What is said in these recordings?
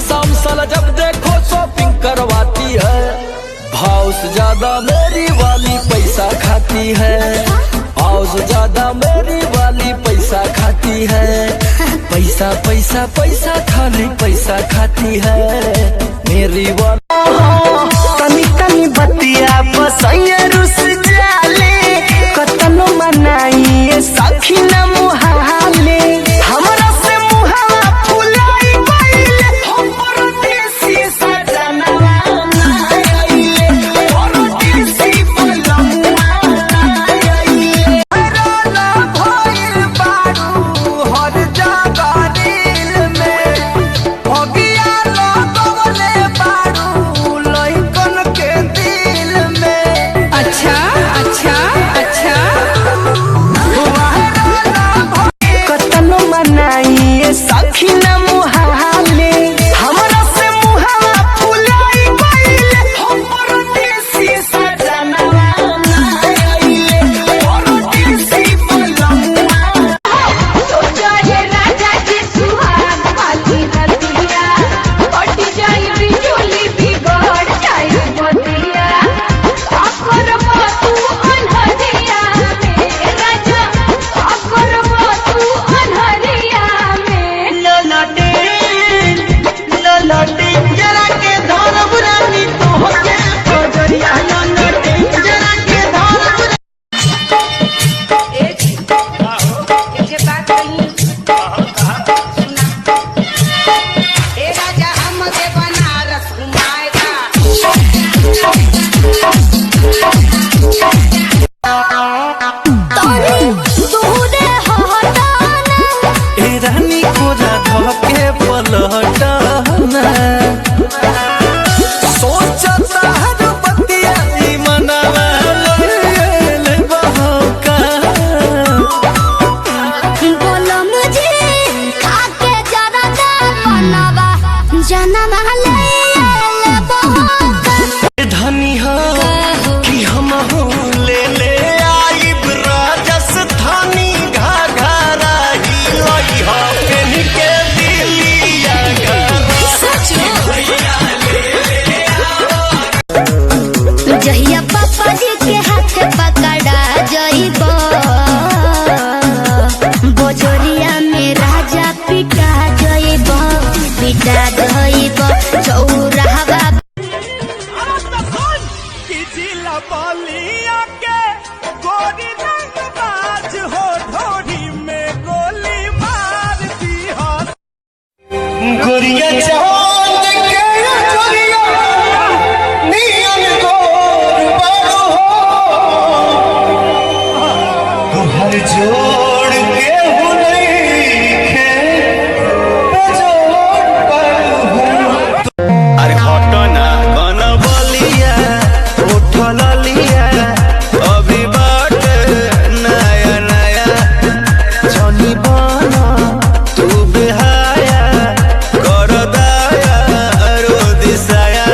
शाम साला जब देखो शॉपिंग करवाती है। भाव से ज्यादा मेरी वाली पैसा खाती है, भाव से ज्यादा मेरी वाली पैसा खाती है। पैसा पैसा पैसा खाली पैसा खाती है मेरी वाली। तनी तनी बतिया बसैया रुस जाले, कतनो मनाइए सखी न मुहाले। हमरा से मुहावा फुलाई गइले, हम परदेसी सजनवा ना आइले, परदेसी बलमुआ ना आइले। रोला भइल बारू हर जगह दिल में, भगिया लगवले बारू लइकन के दिल में। अच्छा अच्छा अच्छा कतनो मनाइए सखी न मुहाले, हमरा से मुहावा फुलाई गइले, हम परदेसी सजनवा ना आइले, परदेसी बलमुआ। तो जाए राजा की सुहाग वाली रतिया, कट जाए बिजुली बिगड़ जाए बतिया। अकर तू अनहरिया में राजा, अकर तू अनहरिया में। ललटे जरा के धरब रानी तोहके बजरिया, ललटे जरा के धरब। एक बात कही सुना, ए राजा हमके बनारस घुमाएगा। ए रानी को राधा के पलटना, सोचता हर बतिया ई मनवा ले बहका। धनी हो कि हम हो ले ले आई राजस्थानी घाघरा ही लई हो पेन के दिलिया जहिया पापा जी के हाथ पकड़ा जइब, बोजरिया में राजा पिटा जइब, पिटा जइब चौराहा। बलिया के गोरी रंगबाज हो, ढोरी में गोली मार दी हो। गोरिया चांद के गोरिया नियन गोर बारू हो, तुहर जोड़ के हो नइखे बेजोड़ बारू हो। अरे हटो ना कौन बलिया उठल लिया, अभी बाट नया नया जनी बना तू बेहाया, कर दाया रो दिसाया।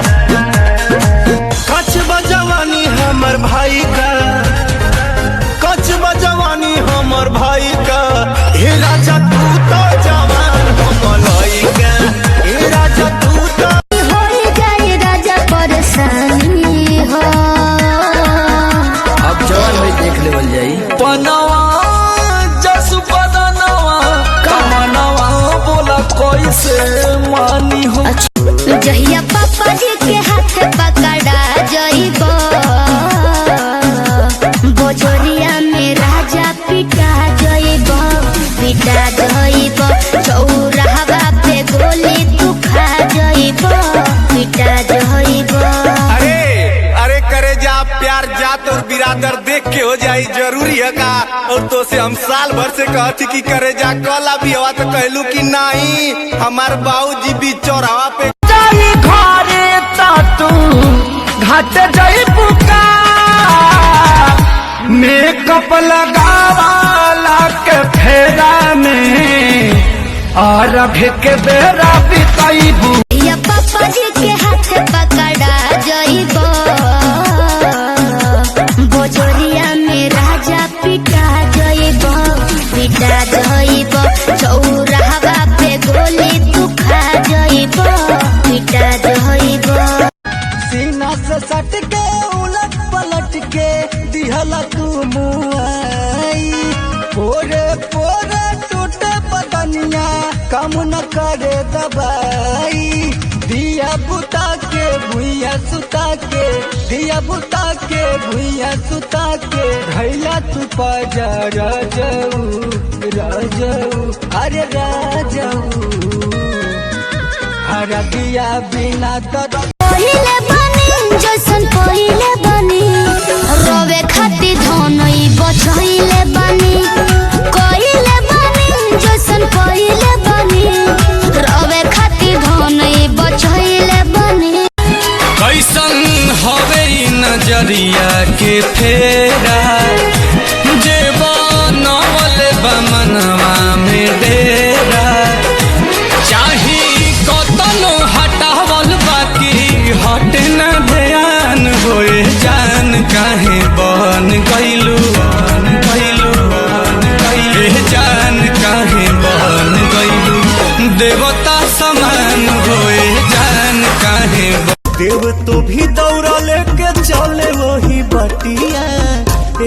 कच बजवानी हमर भाई का, कच बजवानी हमर भाई का। हे राजा तू तो जवान हम लइका, हे राजा तू तो हो जाए राजा परेशानी हो। अब जवान भाई देख लेवल जाई। पनवा जसु पदनवा कमनवा बोला कैसे मानी हो। जहिया पापा जी के हाथ पकड़ा जइब, बोजरिया में राजा पिटा जइब, पिटा जइब चौराहा पे गोली तू खा जइब, पिटा जइब। अरे करे जा प्यार जात और बिरादर देख के हो जाई जरूरी है का। और तो से हम साल भर से कहती कि करे जा कल अभी हवा तो कहलू कि नहीं, हमार बाबूजी भी चौराहा पे जाई घरे ता तू घाट जइबू का, मेकअप लगावाला के फेरा में और अभी के बेरा बिताइबू। या पापा जी के हाथ पकड़ा जइब, बोजरिया में राजा पिटा जइब, पिटा जइब चौराहा पे गोली तू खा जइब। मुआई पोरे पोरे टूटे बदनिया कम न करे दबाई दिया बुता के भुइया सुता के दिया बुता के भुइया सुता के भैया तू पजा राजऊ अरे राजऊ हर दिया बिना दर पहिले बनी जैसन पहिले बनी रोवे खाती धनई बचहिले बनी कहिले बनी जैसन पहिले बनी रोवे खाती धनई बचहिले बनी कैसन हवे ई नजरिया के फेरा जे बनवल बा मनवा में डेरा चाही कतनो हटावल बाकी हट न ध्यान होए जान काहे बन गइलू जान काहे बन गइलू देवता समान होए जान काहे देव तो भी दौड़ा लेके चले वही बटिया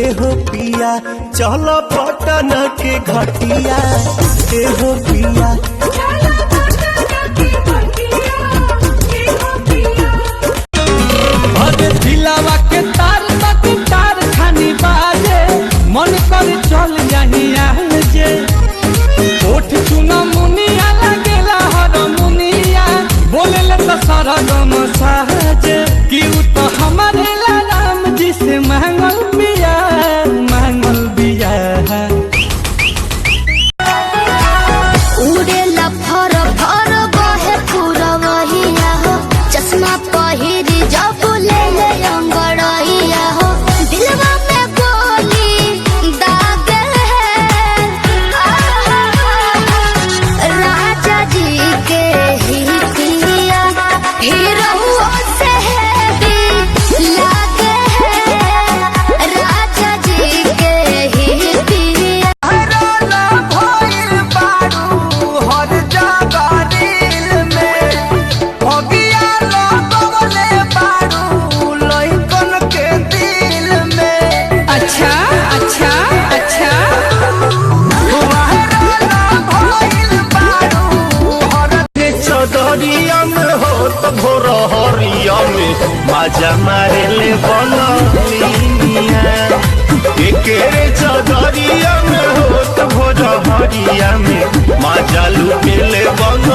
एहो पिया चल पटन के घटिया एहो पिया अरे दिलावा के तार तक तार खानी बाजे मन कर चल जाही जे ओठ चुना मुनिया लगेला हर मुनिया बोले ले तो सारा गम साजे कि उ तो हमारे राम जी से मांगल बिया उड़ेला फर फर बहे पुरवहिया हो चश्मा पहिरी जब ले ले अंगड़हिया हो दिलवा में गोली दागे राजा जी के ही पिया हीरो से भी लागे राजा जी के ही पिया अच्छा अच्छा अच्छा चौधरिया में हो तो भोर हरिया में माजा मारे ले बनलिया एकेरे चौधरिया में हो तो भोर हरिया में माजा लुटे ले बन